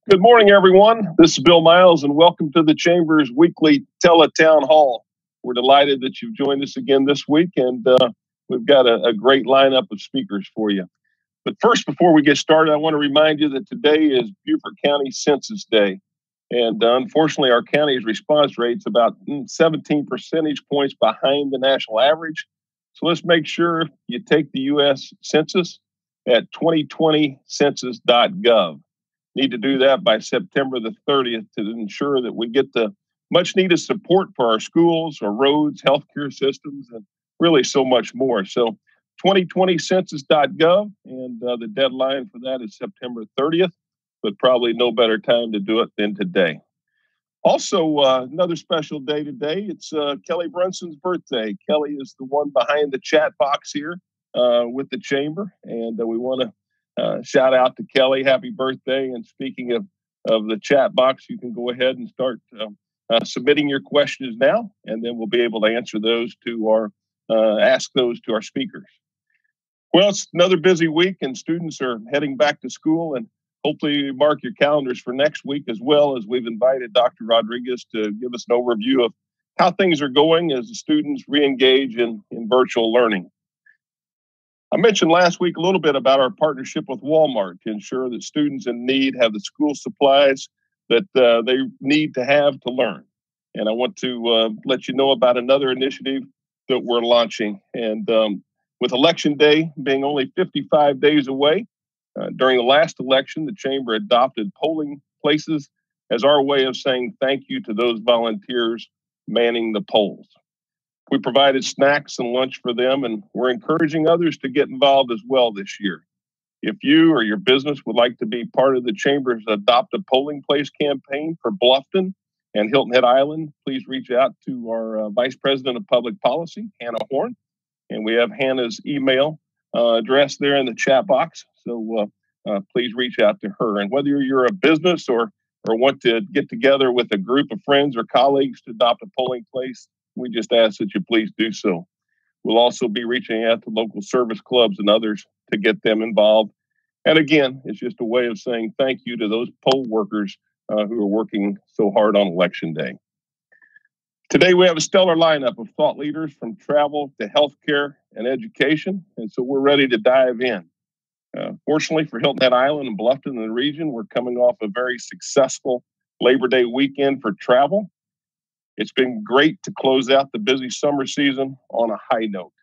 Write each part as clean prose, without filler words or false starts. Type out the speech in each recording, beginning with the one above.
Good morning, everyone. This is Bill Miles, and welcome to the Chamber's weekly Tele-Town Hall. We're delighted that you've joined us again this week, and we've got a great lineup of speakers for you. But first, before we get started, I want to remind you that today is Beaufort County Census Day. And unfortunately, our county's response rate's about 17 percentage points behind the national average. So let's make sure you take the U.S. Census at 2020census.gov. Need to do that by September the 30th to ensure that we get the much needed support for our schools, our roads, healthcare systems, and really so much more. So 2020census.gov, and the deadline for that is September 30th, but probably no better time to do it than today. Also, another special day today. It's Kelly Brunson's birthday. Kelly is the one behind the chat box here with the Chamber, and we want to shout out to Kelly. Happy birthday. And speaking of the chat box, you can go ahead and start submitting your questions now, and then we'll be able to answer those to our ask those to our speakers. Well, it's another busy week, and students are heading back to school, and hopefully mark your calendars for next week, as well as we've invited Dr. Rodriguez to give us an overview of how things are going as the students re-engage in virtual learning. I mentioned last week a little bit about our partnership with Walmart to ensure that students in need have the school supplies that they need to have to learn. And I want to let you know about another initiative that we're launching. And with Election Day being only 55 days away, during the last election, the Chamber adopted polling places as our way of saying thank you to those volunteers manning the polls. We provided snacks and lunch for them, and we're encouraging others to get involved as well this year. If you or your business would like to be part of the Chamber's Adopt a Polling Place campaign for Bluffton and Hilton Head Island, please reach out to our Vice President of Public Policy, Hannah Horn, and we have Hannah's email address there in the chat box. So please reach out to her. And whether you're a business or want to get together with a group of friends or colleagues to adopt a polling place, we just ask that you please do so. We'll also be reaching out to local service clubs and others to get them involved. And again, it's just a way of saying thank you to those poll workers who are working so hard on Election Day. Today, we have a stellar lineup of thought leaders from travel to healthcare and education, and so we're ready to dive in. Fortunately for Hilton Head Island and Bluffton in the region, we're coming off a very successful Labor Day weekend for travel. It's been great to close out the busy summer season on a high note.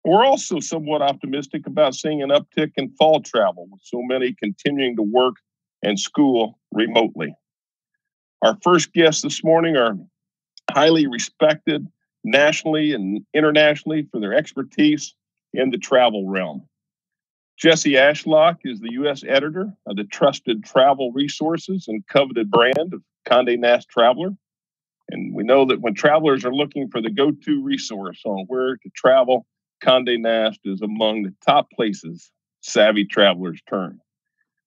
We're also somewhat optimistic about seeing an uptick in fall travel, with so many continuing to work and school remotely. Our first guests this morning are highly respected nationally and internationally for their expertise in the travel realm. Jesse Ashlock is the U.S. editor of the trusted travel resources and coveted brand of Condé Nast Traveler. And we know that when travelers are looking for the go-to resource on where to travel, Condé Nast is among the top places savvy travelers turn.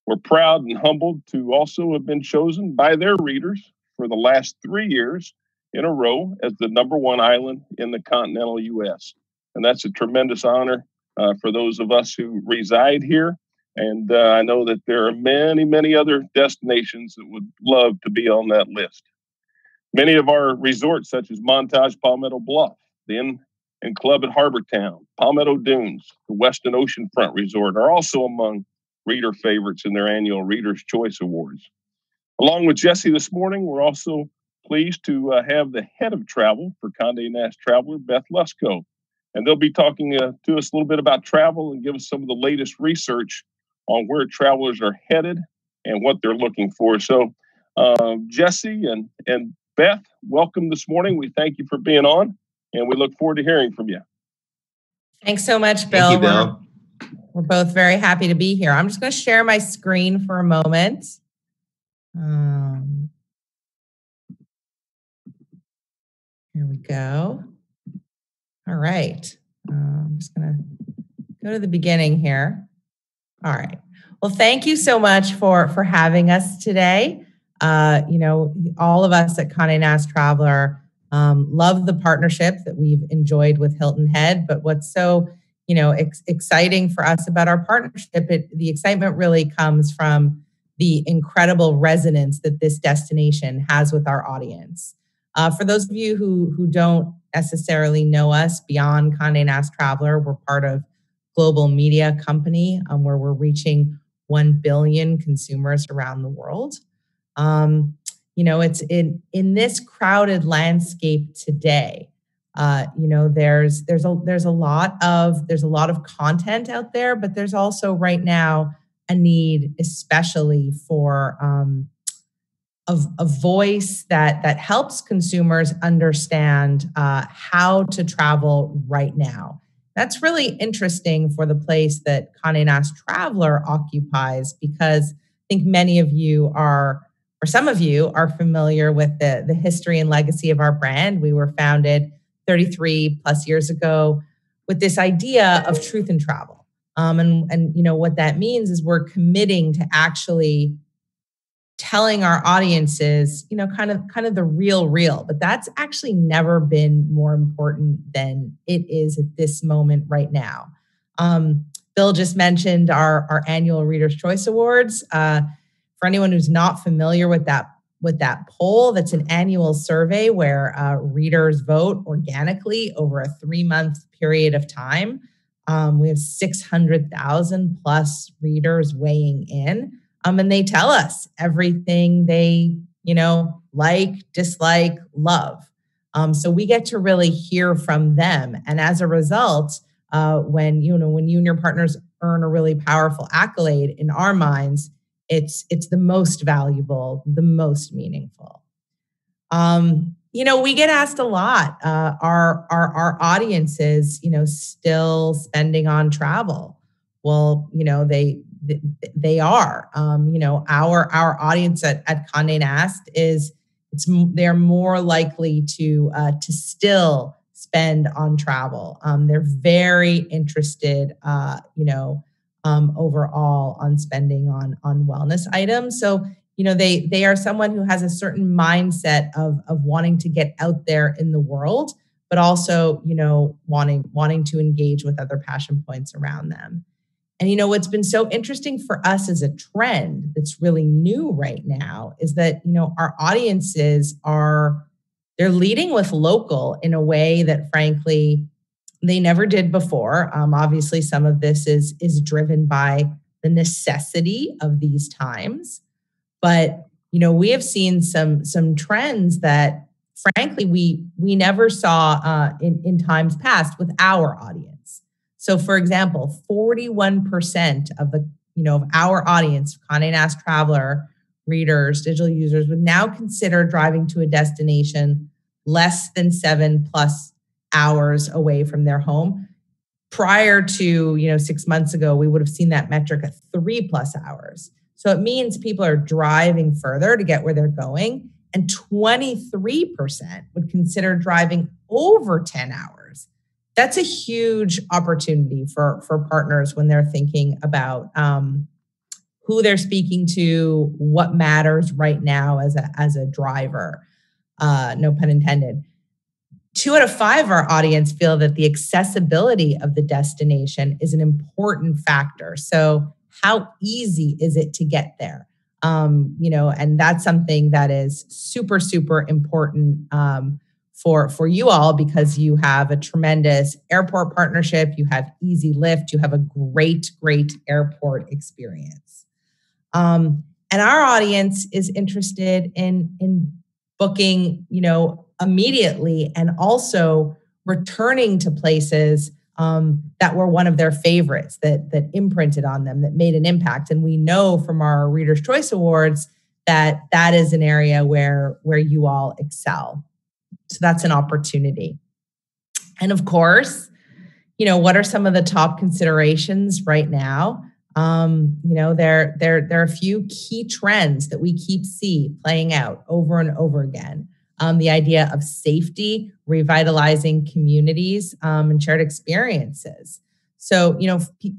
We're proud and humbled to also have been chosen by their readers for the last 3 years in a row as the #1 island in the continental U.S. And that's a tremendous honor for those of us who reside here. And I know that there are many, many other destinations that would love to be on that list. Many of our resorts, such as Montage Palmetto Bluff, the Inn and Club at Harbor Town, Palmetto Dunes, the Westin Oceanfront Resort, are also among reader favorites in their annual Reader's Choice Awards. Along with Jesse this morning, we're also pleased to have the head of travel for Condé Nast Traveler, Beth Lusko. And they'll be talking to us a little bit about travel and give us some of the latest research on where travelers are headed and what they're looking for. So Jesse and Beth, welcome this morning. We thank you for being on, and we look forward to hearing from you. Thanks so much, Bill. Thank you, Bill. We're both very happy to be here. I'm just going to share my screen for a moment. Here we go. All right. I'm just going to go to the beginning here. All right. Well, thank you so much for having us today. All of us at Condé Nast Traveler love the partnership that we've enjoyed with Hilton Head. But what's so, exciting for us about our partnership, the excitement really comes from the incredible resonance that this destination has with our audience. For those of you who don't necessarily know us beyond Condé Nast Traveler, we're part of global media company where we're reaching 1 billion consumers around the world. It's in this crowded landscape today. There's a lot of content out there, but there's also right now a need, especially for a voice that helps consumers understand how to travel right now. That's really interesting for the place that Condé Nast Traveler occupies, because I think many of you are, or some of you are familiar with the history and legacy of our brand. We were founded 33 plus years ago with this idea of truth in travel. And what that means is we're committing to actually telling our audiences, kind of the real, but that's actually never been more important than it is at this moment right now. Bill just mentioned our annual Reader's Choice Awards. For anyone who's not familiar with that poll, that's an annual survey where readers vote organically over a 3-month period of time. We have 600,000 plus readers weighing in. And they tell us everything they, like, dislike, love. So we get to really hear from them. And as a result, when you and your partners earn a really powerful accolade, in our minds, it's the most valuable, the most meaningful. We get asked a lot, are our audiences, still spending on travel? Well, they are. Our audience at Condé Nast they're more likely to still spend on travel. They're very interested, overall on spending on wellness items. So, they are someone who has a certain mindset of wanting to get out there in the world, but also, wanting to engage with other passion points around them. And what's been so interesting for us as a trend that's really new right now is that, our audiences they're leading with local in a way that frankly they never did before. Obviously, some of this is driven by the necessity of these times. But, we have seen some trends that frankly we never saw in times past with our audience. So, for example, 41% of of our audience, Condé Nast Traveler readers, digital users, would now consider driving to a destination less than 7+ hours away from their home. Prior to 6 months ago, we would have seen that metric at 3+ hours. So it means people are driving further to get where they're going, and 23% would consider driving over 10 hours. That's a huge opportunity for partners when they're thinking about who they're speaking to, what matters right now as a driver. No pun intended. 2 out of 5 of our audience feel that the accessibility of the destination is an important factor. So how easy is it to get there? And that's something that is super, super important for you all, because you have a tremendous airport partnership, you have easy lift, you have a great airport experience. And our audience is interested in booking, immediately, and also returning to places that were one of their favorites, that imprinted on them, that made an impact. And we know from our Reader's Choice Awards that is an area where you all excel. So that's an opportunity. And of course, what are some of the top considerations right now? There are a few key trends that we keep playing out over and over again. The idea of safety, revitalizing communities, and shared experiences. So,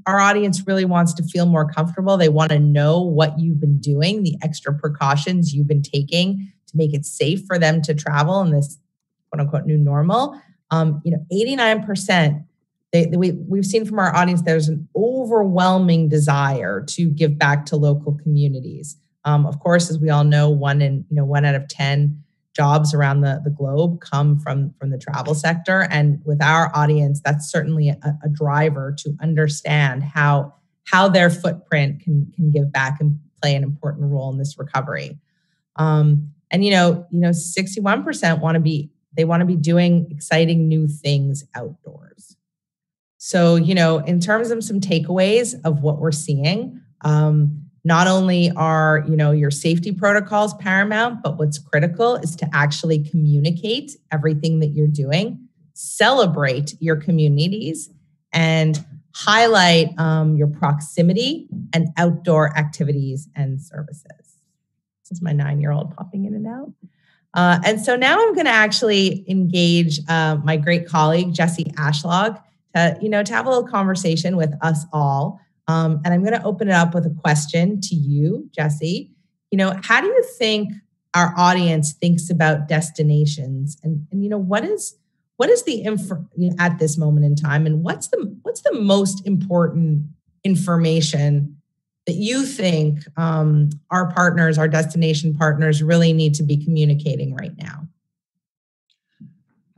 our audience really wants to feel more comfortable. They want to know what you've been doing, the extra precautions you've been taking to make it safe for them to travel in this quote unquote new normal. 89%, we've seen from our audience, there's an overwhelming desire to give back to local communities. Of course, as we all know, one out of 10 jobs around the globe come from the travel sector. And with our audience, that's certainly a driver to understand how their footprint can give back and play an important role in this recovery. And 61% want to be doing exciting new things outdoors. So, in terms of some takeaways of what we're seeing, not only are, your safety protocols paramount, but what's critical is to actually communicate everything that you're doing, celebrate your communities, and highlight your proximity and outdoor activities and services. This is my 9-year-old popping in and out. And so now I'm going to actually engage my great colleague, Jessie Ashlock, to have a little conversation with us all. And I'm going to open it up with a question to you, Jessie. How do you think our audience thinks about destinations, and what is the info at this moment in time, and what's the most important information that you think our partners, our destination partners, really need to be communicating right now?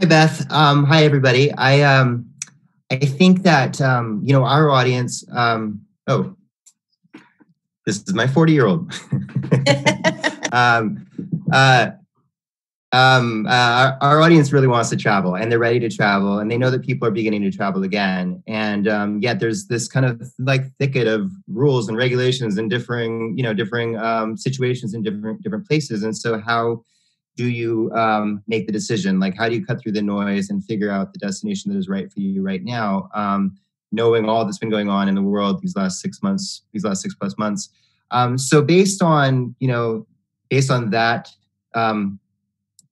Hi, Beth. Hi, everybody. I think that, our audience, this is my 40-year-old. Our audience really wants to travel, and they're ready to travel, and they know that people are beginning to travel again. And yet there's this kind of like thicket of rules and regulations and differing situations in different places. And so how do you make the decision? Like, how do you cut through the noise and figure out the destination that is right for you right now? Knowing all that's been going on in the world these last 6 plus months. So based on that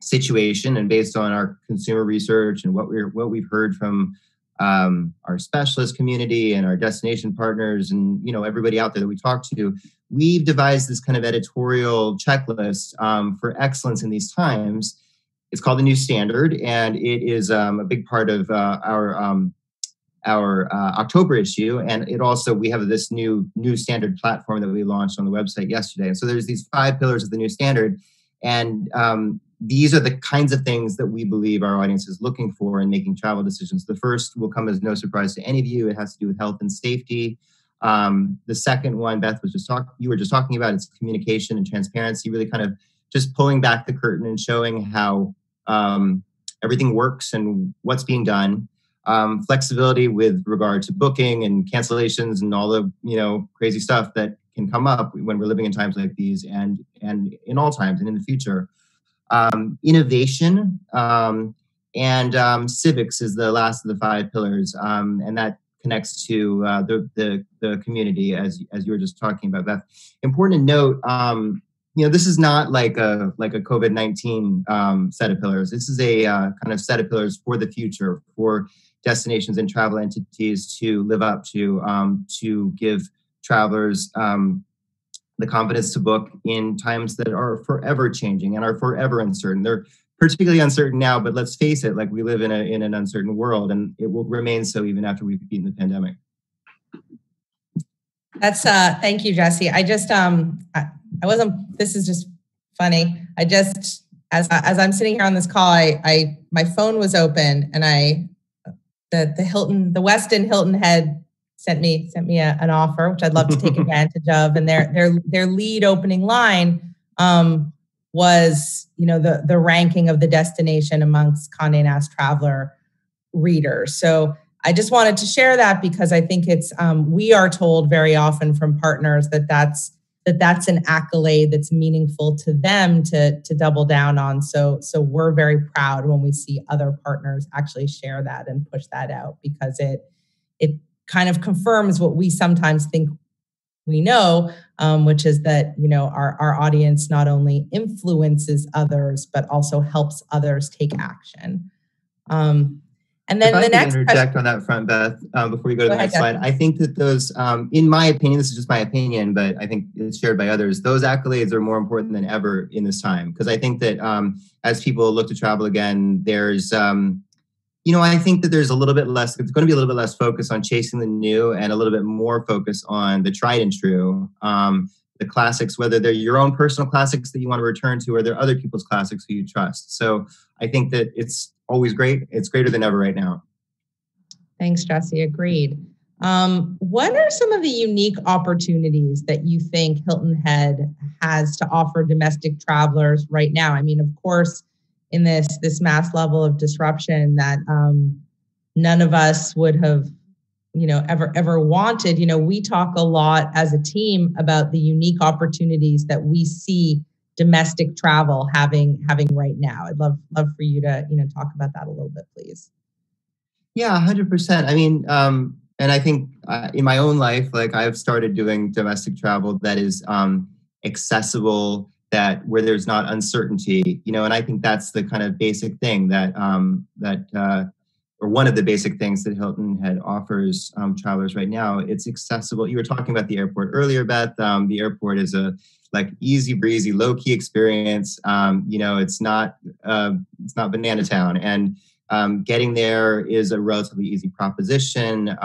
situation, and based on our consumer research and what we've heard from our specialist community and our destination partners and everybody out there that we talk to, we've devised this kind of editorial checklist for excellence in these times. It's called the New Standard, and it is a big part of our October issue. And it also, we have this new standard platform that we launched on the website yesterday. And so there's these 5 pillars of the New Standard, and these are the kinds of things that we believe our audience is looking for in making travel decisions. The first will come as no surprise to any of you. It has to do with health and safety. The second one, Beth you were just talking about, it's communication and transparency, really kind of just pulling back the curtain and showing how everything works and what's being done. Flexibility with regard to booking and cancellations and all the crazy stuff that can come up when we're living in times like these, and in all times and in the future. Innovation and civics is the last of the 5 pillars, and that connects to the community, as you were just talking about, Beth. Important to note, this is not like a COVID-19 set of pillars. This is a kind of set of pillars for the future, for destinations and travel entities to live up to give travelers the confidence to book in times that are forever changing and are forever uncertain. They're particularly uncertain now, but let's face it, like, we live in an uncertain world, and it will remain so even after we've beaten the pandemic. That's thank you, Jessie. I just this is just funny. I just, as I'm sitting here on this call, my phone was open, and the Westin Hilton head sent me an offer, which I'd love to take advantage of. And their lead opening line was, the ranking of the destination amongst Condé Nast Traveler readers. So I just wanted to share that, because I think it's we are told very often from partners that's an accolade that's meaningful to them to double down on. So we're very proud when we see other partners actually share that and push that out, because it kind of confirms what we sometimes think we know, which is that, our audience not only influences others, but also helps others take action. And then the next interject on that front, Beth, before you go to the next slide. I think that those, in my opinion, this is just my opinion, but I think it's shared by others, those accolades are more important than ever in this time. Because I think that as people look to travel again, there's, I think that there's a little bit less, it's going to be a little bit less focus on chasing the new and a little bit more focus on the tried and true. the classics, whether they're your own personal classics that you want to return to, or they're other people's classics who you trust. So I think that it's always great. It's greater than ever right now. Thanks, Jesse. Agreed. What are some of the unique opportunities that you think Hilton Head has to offer domestic travelers right now? I mean, of course, in this mass level of disruption that none of us would have, ever wanted. We talk a lot as a team about the unique opportunities that we see domestic travel having right now. I'd love for you to talk about that a little bit, please. Yeah, 100%. I mean, and I think in my own life, like I've started doing domestic travel that is accessible, where there's not uncertainty, and I think that's the kind of basic thing or one of the basic things that Hilton Head offers travelers right now. It's accessible. You were talking about the airport earlier, Beth. The airport is a easy breezy, low key experience. It's not Banana Town, and getting there is a relatively easy proposition.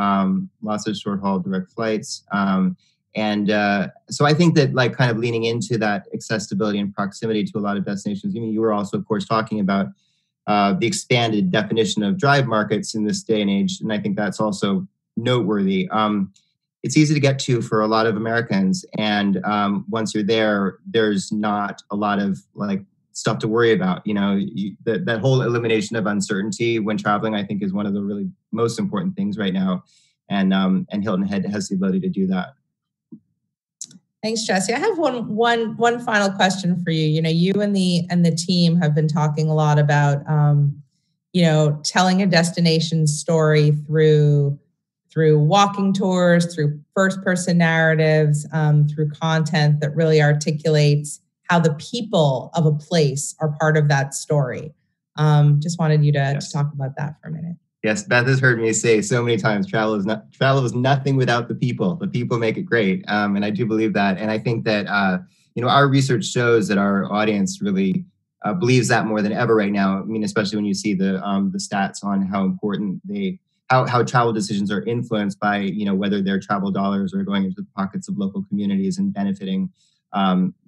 Lots of short haul direct flights. So I think that kind of leaning into that accessibility and proximity to a lot of destinations. You were also, of course, talking about the expanded definition of drive markets in this day and age. And I think that's also noteworthy. It's easy to get to for a lot of Americans. And once you're there, there's not a lot of stuff to worry about. That whole elimination of uncertainty when traveling, I think, is one of the really most important things right now. And Hilton Head has the ability to do that. Thanks, Jesse. I have one final question for you. You and the team have been talking a lot about, telling a destination story through walking tours, through first-person narratives, through content that really articulates how the people of a place are part of that story. Just wanted you to talk about that for a minute. Yes, Beth has heard me say so many times, travel is nothing without the people. The people make it great, and I do believe that. And I think that our research shows that our audience really believes that more than ever right now. I mean, especially when you see the stats on how important how travel decisions are influenced by whether their travel dollars are going into the pockets of local communities and benefiting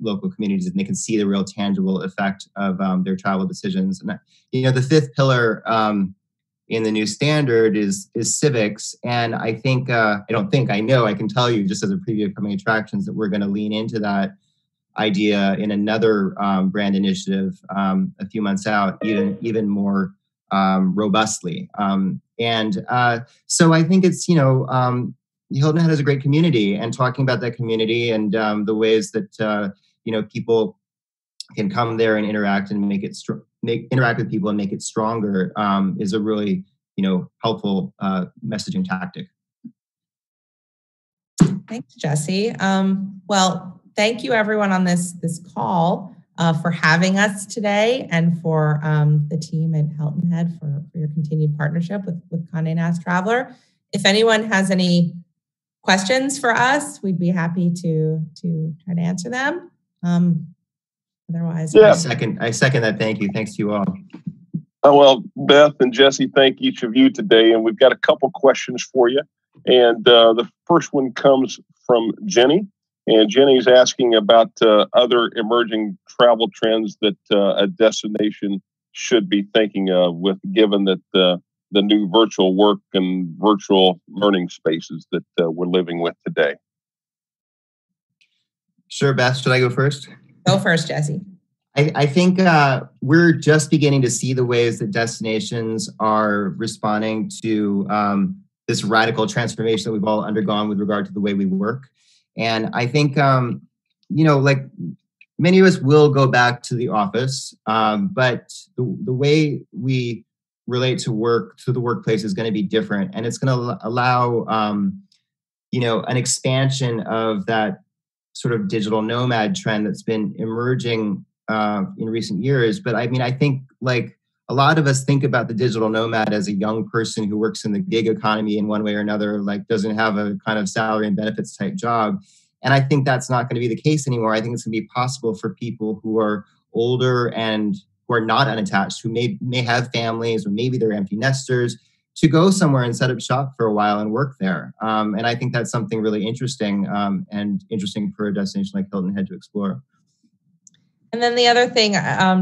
local communities, and they can see the real tangible effect of their travel decisions. And the fifth pillar in the new standard is civics. And I think, I know, I can tell you just as a preview of coming attractions that we're going to lean into that idea in another brand initiative a few months out, even more robustly. So I think it's, Hilton Head has a great community, and talking about that community and the ways that, people can come there and interact and interact with people and make it stronger is a really, helpful messaging tactic. Thanks, Jesse. Well, thank you everyone on this call for having us today, and for the team at Hilton Head for your continued partnership with Condé Nast Traveler. If anyone has any questions for us, we'd be happy to try to answer them. Otherwise, I second that. Thank you. Thanks to you all. Well, Beth and Jesse, thank each of you today, and we've got a couple questions for you. And the first one comes from Jenny, and Jenny's asking about other emerging travel trends that a destination should be thinking of, given that the new virtual work and virtual learning spaces that we're living with today. Sure, Beth. Should I go first? Go first, Jesse. I think we're just beginning to see the ways that destinations are responding to this radical transformation that we've all undergone with regard to the way we work. And I think, many of us will go back to the office, but the way we relate to the workplace is going to be different. And it's going to allow, an expansion of that sort of digital nomad trend that's been emerging in recent years. But I mean, I think a lot of us think about the digital nomad as a young person who works in the gig economy in one way or another, doesn't have a kind of salary and benefits type job. And I think that's not going to be the case anymore. I think it's going to be possible for people who are older and who are not unattached, who may have families, or maybe they're empty nesters, to go somewhere and set up shop for a while and work there. And I think that's something really interesting and interesting for a destination like Hilton Head to explore. And then the other thing,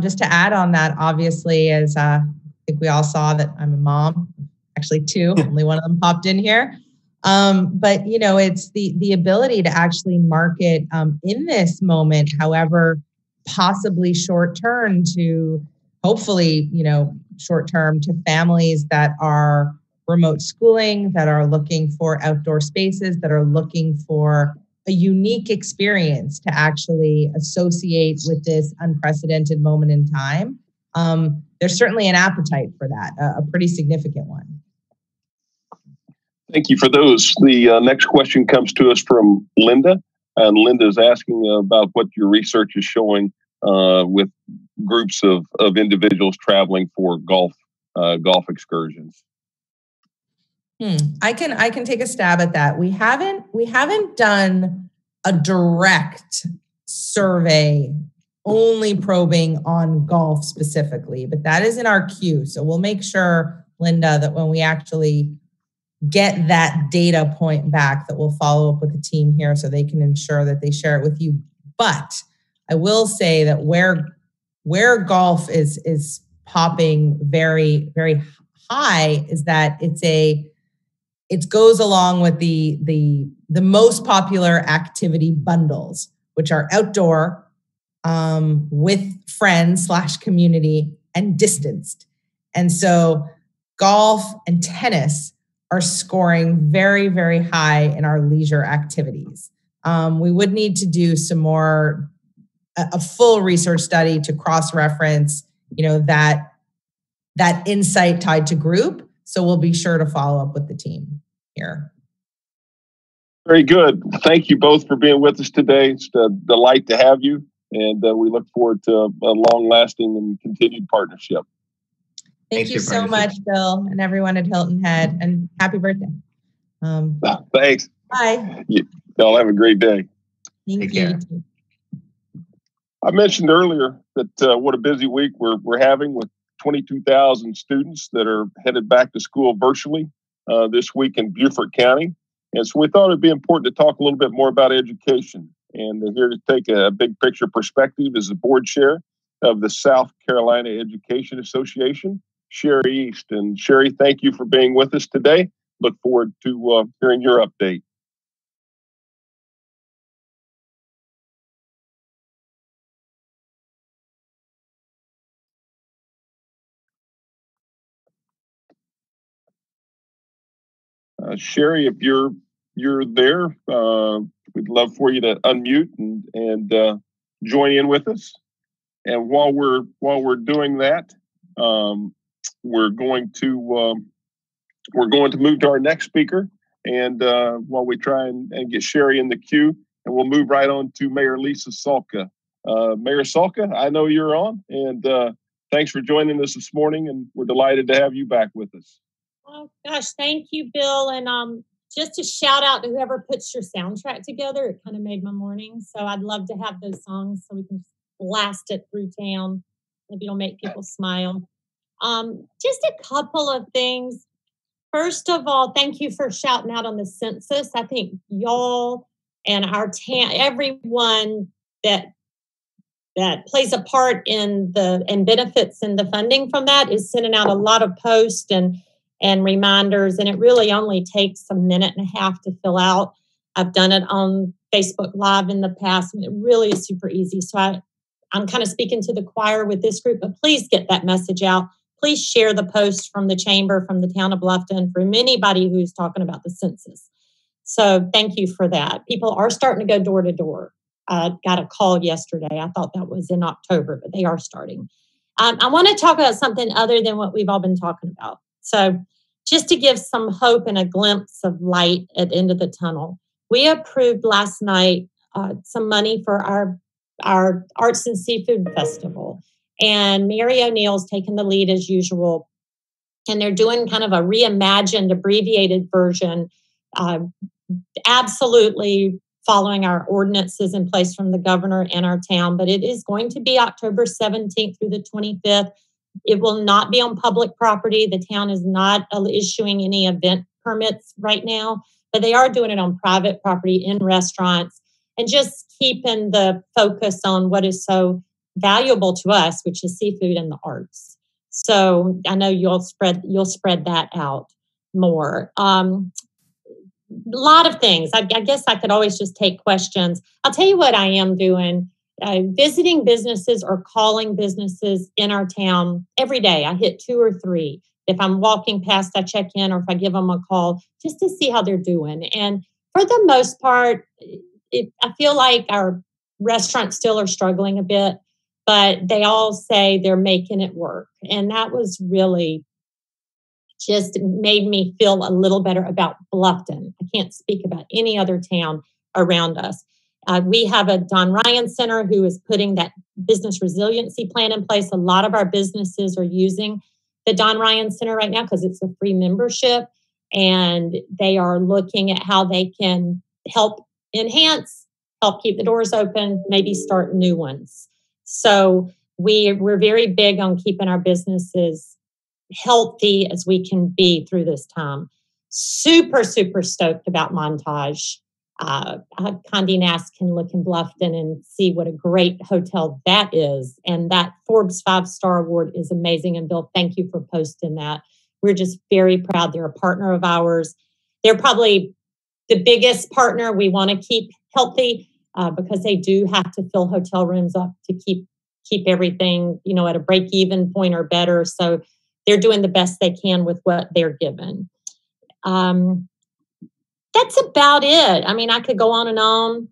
just to add on that, obviously, is I think we all saw that I'm a mom, actually two, only one of them popped in here. But, you know, it's the ability to actually market in this moment, however, possibly short term to hopefully, you know, short term to families that are remote schooling, that are looking for outdoor spaces, that are looking for a unique experience to actually associate with this unprecedented moment in time. There's certainly an appetite for that, a pretty significant one. Thank you for those. The next question comes to us from Linda. And Linda is asking about what your research is showing with groups of individuals traveling for golf excursions. I can take a stab at that. We haven't done a direct survey only probing on golf specifically, but that is in our queue. So we'll make sure, Linda, that when we actually get that data point back, that we'll follow up with the team here so they can ensure that they share it with you. But I will say that where golf is popping very, very high is that it goes along with the most popular activity bundles, which are outdoor, with friends / community and distanced. And so golf and tennis are scoring very, very high in our leisure activities. We would need to do some more, a full research study to cross-reference, you know, that insight tied to group. So we'll be sure to follow up with the team here. Very good. Thank you both for being with us today. It's a delight to have you, and we look forward to a long-lasting and continued partnership. Thank you so much, Bill, and everyone at Hilton Head, and happy birthday. Thanks. Bye. Y'all have a great day. Thank you. I mentioned earlier that what a busy week we're having with 22,000 students that are headed back to school virtually this week in Beaufort County. And so we thought it'd be important to talk a little bit more about education. And here to take a big picture perspective is the board chair of the South Carolina Education Association, Sherry East. And Sherry, thank you for being with us today. Look forward to hearing your update. Sherry, if you're there, we'd love for you to unmute and join in with us. And while we're doing that, we're going to move to our next speaker. And while we try and get Sherry in the queue, and we'll move right on to Mayor Lisa Salka. Mayor Salka, I know you're on, and thanks for joining us this morning. And we're delighted to have you back with us. Oh gosh, thank you, Bill. And just a shout out to whoever puts your soundtrack together. It kind of made my morning. So I'd love to have those songs so we can blast it through town. Maybe it'll make people smile. Just a couple of things. First of all, thank you for shouting out on the census. I think y'all and our town, everyone that plays a part in and benefits in the funding from that is sending out a lot of posts and reminders, and it really only takes a minute and a half to fill out. I've done it on Facebook Live in the past, and it really is super easy. So I'm kind of speaking to the choir with this group, but please get that message out. Please share the post from the chamber, from the town of Bluffton, from anybody who's talking about the census. So thank you for that. People are starting to go door to door. I got a call yesterday. I thought that was in October, but they are starting. I want to talk about something other than what we've all been talking about. So just to give some hope and a glimpse of light at the end of the tunnel, we approved last night some money for our Arts and Seafood Festival. And Mary O'Neill's taken the lead as usual. And they're doing kind of a reimagined, abbreviated version, absolutely following our ordinances in place from the governor and our town. But it is going to be October 17th through the 25th. It will not be on public property. The town is not issuing any event permits right now, but they are doing it on private property in restaurants and just keeping the focus on what is so valuable to us, which is seafood and the arts. So I know you'll spread that out more. A lot of things. I guess I could always just take questions. I'll tell you what I am doing. Visiting businesses or calling businesses in our town every day. I hit 2 or 3. If I'm walking past, I check in, or if I give them a call just to see how they're doing. And for the most part, I feel like our restaurants still are struggling a bit, but they all say they're making it work. And that was really just made me feel a little better about Bluffton. I can't speak about any other town around us. We have a Don Ryan Center who is putting that business resiliency plan in place. A lot of our businesses are using the Don Ryan Center right now because it's a free membership, and they are looking at how they can help enhance, help keep the doors open, maybe start new ones. So we're very big on keeping our businesses healthy as we can be through this time. Super, super stoked about Montage. Condé Nast can look in Bluffton and see what a great hotel that is. And that Forbes 5-star award is amazing. And Bill, thank you for posting that. We're just very proud. They're a partner of ours. They're probably the biggest partner we want to keep healthy because they do have to fill hotel rooms up to keep everything, at a break-even point or better. So they're doing the best they can with what they're given. That's about it. I mean, I could go on and on.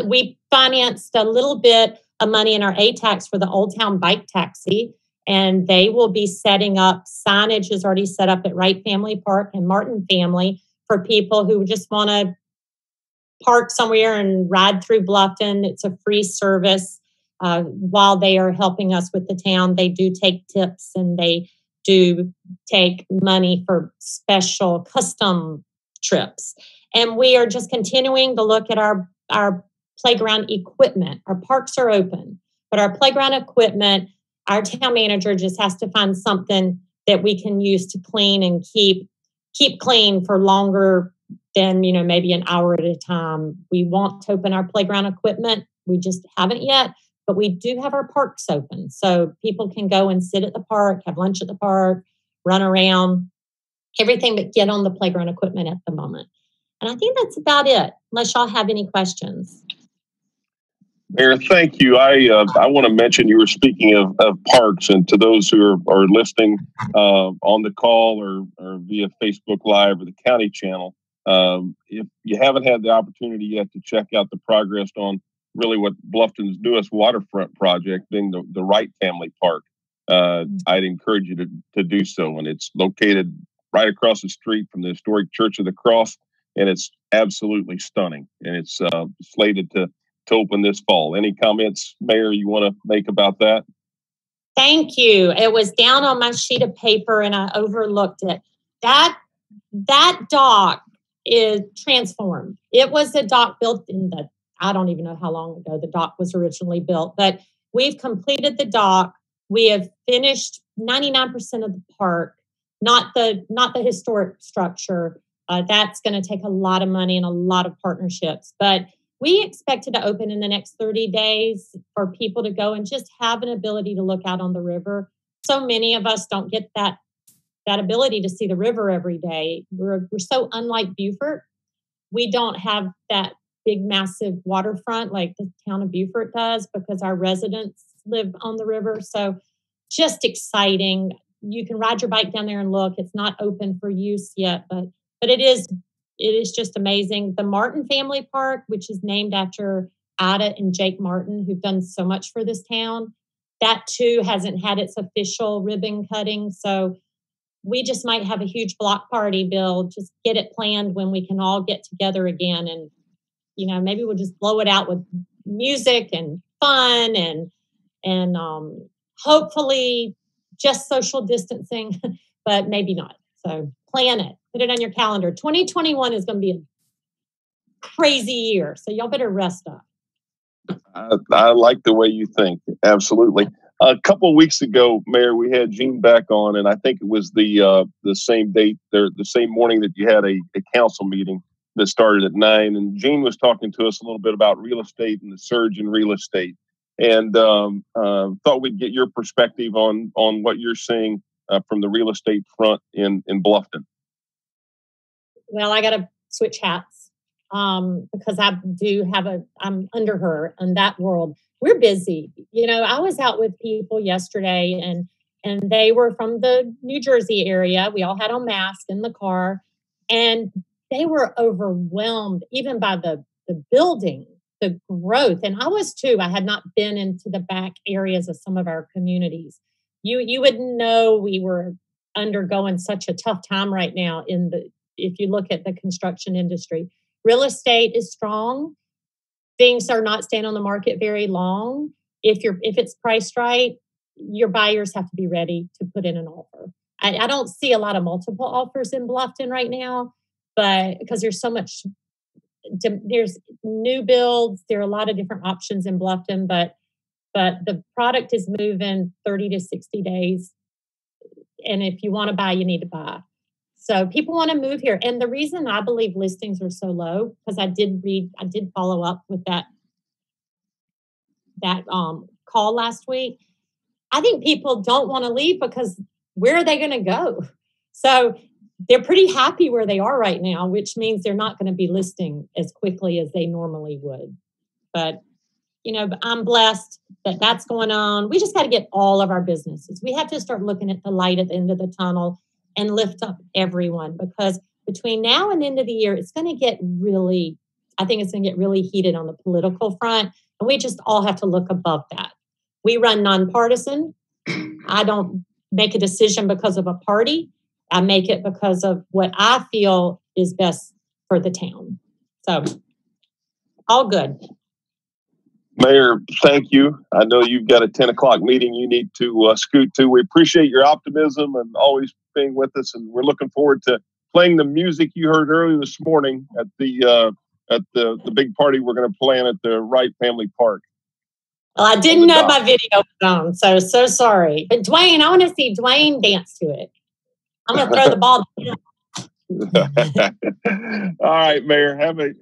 We financed a little bit of money in our A-tax for the Old Town Bike Taxi, and they will be setting up, signage is already set up at Wright Family Park and Martin Family for people who just want to park somewhere and ride through Bluffton. It's a free service. While they are helping us with the town, they do take tips and they do take money for special custom trips. And we are just continuing to look at our playground equipment. Our parks are open, but our playground equipment, our town manager just has to find something that we can use to clean and keep clean for longer than, maybe an hour at a time. We want to open our playground equipment. We just haven't yet, but we do have our parks open. So people can go and sit at the park, have lunch at the park, run around, everything but get on the playground equipment at the moment. And I think that's about it, unless y'all have any questions. Mayor, thank you. I want to mention you were speaking of parks, and to those who are listening on the call or via Facebook Live or the county channel, if you haven't had the opportunity yet to check out the progress on really what Bluffton's newest waterfront project, being the Wright Family Park, I'd encourage you to do so. And it's located right across the street from the historic Church of the Cross, and it's absolutely stunning. And it's slated to open this fall. Any comments, Mayor, you want to make about that? Thank you. It was down on my sheet of paper and I overlooked it. That dock is transformed. It was a dock built I don't even know how long ago the dock was originally built, but we've completed the dock. We have finished 99% of the park, not the historic structure. That's going to take a lot of money and a lot of partnerships, but we expect it to open in the next 30 days for people to go and just have an ability to look out on the river. So many of us don't get that ability to see the river every day. We're so unlike Beaufort. We don't have that big, massive waterfront like the town of Beaufort does because our residents live on the river. So just exciting. You can ride your bike down there and look. It's not open for use yet, but it is just amazing. The Martin Family Park, which is named after Ida and Jake Martin, who've done so much for this town, that too hasn't had its official ribbon cutting. So we just might have a huge block party, Bill. Just get it planned when we can all get together again. And, maybe we'll just blow it out with music and fun and hopefully just social distancing, but maybe not. So plan it. Put it on your calendar. 2021 is going to be a crazy year. So y'all better rest up. I like the way you think. Absolutely. A couple of weeks ago, Mayor, we had Gene back on, and I think it was the same date, the same morning that you had a council meeting that started at 9. And Gene was talking to us a little bit about real estate and the surge in real estate, and thought we'd get your perspective on what you're seeing from the real estate front in Bluffton. Well, I got to switch hats because I'm under her in that world. We're busy. You know, I was out with people yesterday and they were from the New Jersey area. We all had on masks in the car and they were overwhelmed even by the building, the growth. And I was too. I had not been into the back areas of some of our communities. You wouldn't know we were undergoing such a tough time right now if you look at the construction industry. Real estate is strong. Things are not staying on the market very long. If it's priced right, your buyers have to be ready to put in an offer. I don't see a lot of multiple offers in Bluffton right now, but because there's so much, there's new builds, there are a lot of different options in Bluffton, but the product is moving 30 to 60 days. And if you want to buy, you need to buy. So people want to move here. And the reason I believe listings are so low, because I did follow up with that call last week. I think people don't want to leave because where are they going to go? So they're pretty happy where they are right now, which means they're not going to be listing as quickly as they normally would. But, you know, I'm blessed that that's going on. We just got to get all of our businesses. We have to start looking at the light at the end of the tunnel and lift up everyone, because between now and the end of the year, it's going to get really heated on the political front. And we just all have to look above that. We run nonpartisan. I don't make a decision because of a party. I make it because of what I feel is best for the town. So all good. Mayor, thank you. I know you've got a 10 o'clock meeting you need to scoot to. We appreciate your optimism and always being with us, and we're looking forward to playing the music you heard earlier this morning at the big party we're going to plan at the Wright Family Park. Well, I didn't know my video was on, so sorry. But Dwayne, I want to see Dwayne dance to it. I'm going to throw the ball. All right, Mayor. Have a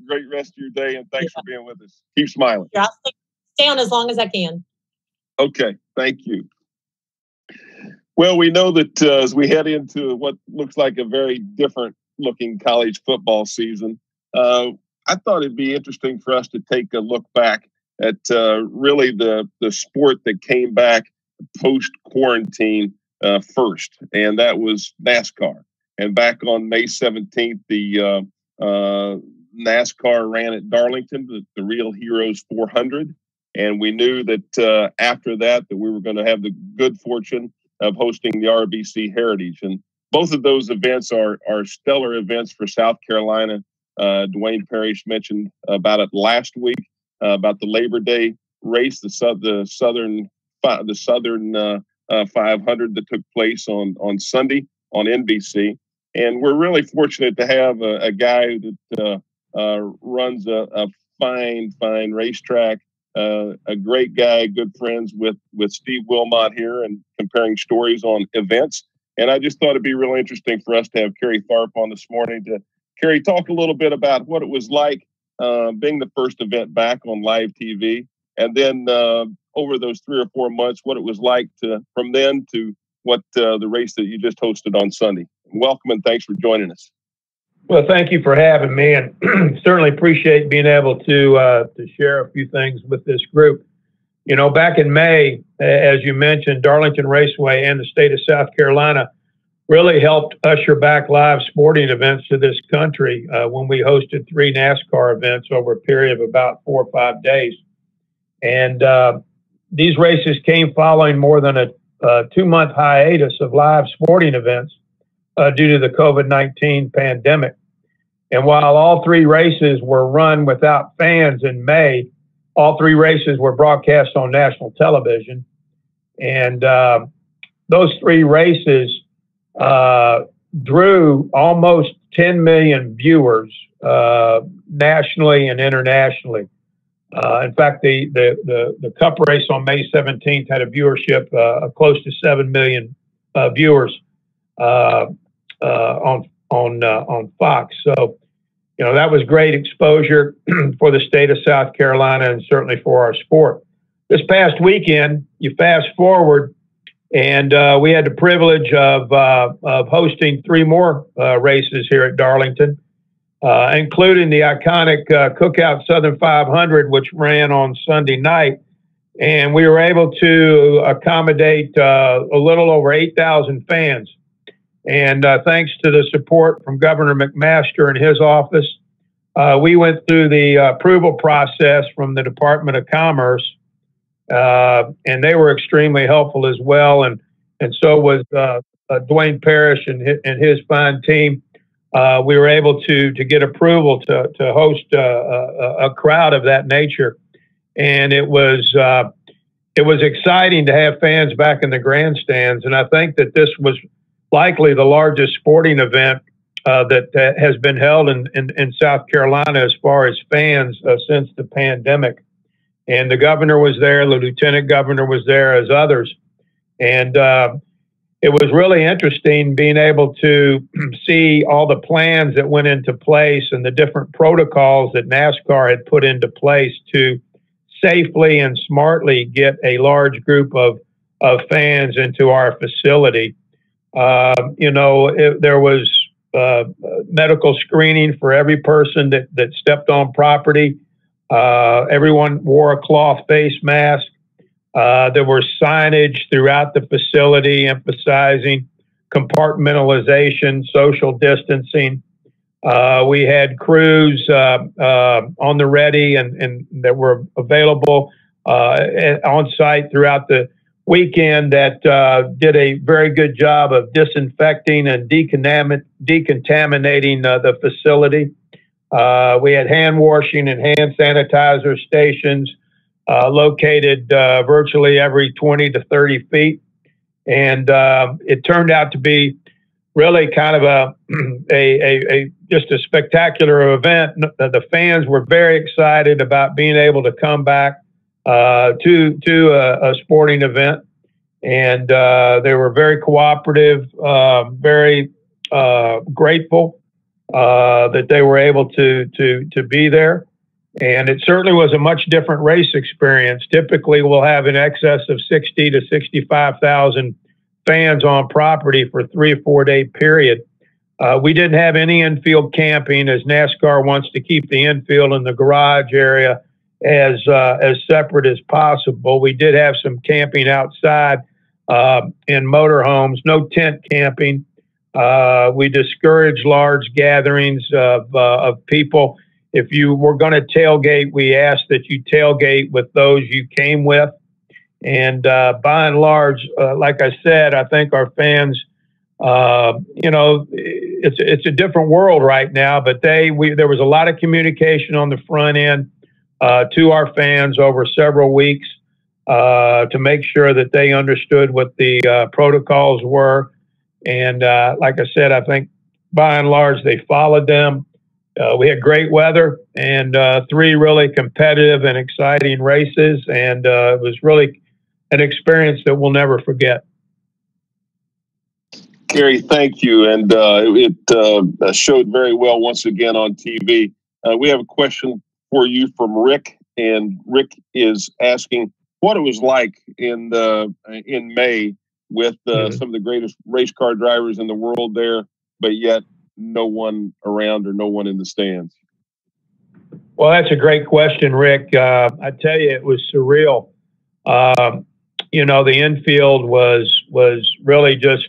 great rest of your day, and thanks for being with us. Keep smiling. I'll stay on as long as I can. Okay, thank you. Well, we know that as we head into what looks like a very different looking college football season, I thought it'd be interesting for us to take a look back at really the sport that came back post-quarantine first, and that was NASCAR. And back on May 17th, the NASCAR ran at Darlington, the Real Heroes 400. And we knew that after that we were going to have the good fortune of hosting the RBC Heritage. And both of those events are stellar events for South Carolina. Dwayne Parrish mentioned about it last week, about the Labor Day race, the Southern 500 that took place on Sunday on NBC. And we're really fortunate to have a guy that runs a fine racetrack, a great guy, good friends with Steve Wilmot here, and comparing stories on events. And I just thought it'd be really interesting for us to have Carrie Tharp on this morning to, Carrie, talk a little bit about what it was like being the first event back on live TV, and then over those 3 or 4 months, what it was like from then to what the race that you just hosted on Sunday. Welcome and thanks for joining us. Well, thank you for having me, and certainly appreciate being able to share a few things with this group. You know, back in May, as you mentioned, Darlington Raceway and the state of South Carolina really helped usher back live sporting events to this country when we hosted 3 NASCAR events over a period of about 4 or 5 days. And these races came following more than a 2-month hiatus of live sporting events due to the COVID-19 pandemic. And while all 3 races were run without fans in May, all 3 races were broadcast on national television. And those 3 races drew almost 10 million viewers nationally and internationally. In fact, the Cup race on May 17th had a viewership of close to 7 million viewers on Fox. So, you know, that was great exposure for the state of South Carolina and certainly for our sport. This past weekend, you fast forward, and we had the privilege of hosting 3 more races here at Darlington, including the iconic Cookout Southern 500, which ran on Sunday night. And we were able to accommodate a little over 8,000 fans. And thanks to the support from Governor McMaster and his office, we went through the approval process from the Department of Commerce, and they were extremely helpful as well. And so was Dwayne Parrish and his fine team. We were able to get approval to host a crowd of that nature, and it was exciting to have fans back in the grandstands. And I think that this was likely the largest sporting event that has been held in South Carolina as far as fans since the pandemic. And the governor was there, the lieutenant governor was there, as others. And it was really interesting being able to see all the plans that went into place and the different protocols that NASCAR had put into place to safely and smartly get a large group of fans into our facility. You know, there was medical screening for every person that stepped on property. Everyone wore a cloth face mask. There were signage throughout the facility emphasizing compartmentalization, social distancing. We had crews on the ready and that were available on site throughout the weekend that did a very good job of disinfecting and decontaminating the facility. We had hand washing and hand sanitizer stations located virtually every 20 to 30 feet. And it turned out to be really kind of just a spectacular event. The fans were very excited about being able to come back to a sporting event, and they were very cooperative, very grateful that they were able to be there. And it certainly was a much different race experience. Typically, we'll have in excess of 60 to 65,000 fans on property for a 3 or 4 day period. We didn't have any infield camping, as NASCAR wants to keep the infield and the garage area as separate as possible. We did have some camping outside in motorhomes, no tent camping. We discourage large gatherings of people. If you were going to tailgate, we asked that you tailgate with those you came with. And by and large, like I said, I think our fans, you know, it's a different world right now, but there was a lot of communication on the front end to our fans over several weeks to make sure that they understood what the protocols were. And like I said, I think by and large, they followed them. We had great weather and 3 really competitive and exciting races. And it was really an experience that we'll never forget. Gary, thank you. And it showed very well once again on TV. We have a question for you from Rick. And Rick is asking what it was like in May with some of the greatest race car drivers in the world there, but yet no one around or no one in the stands. Well, that's a great question, Rick. I tell you, it was surreal. You know, the infield was really just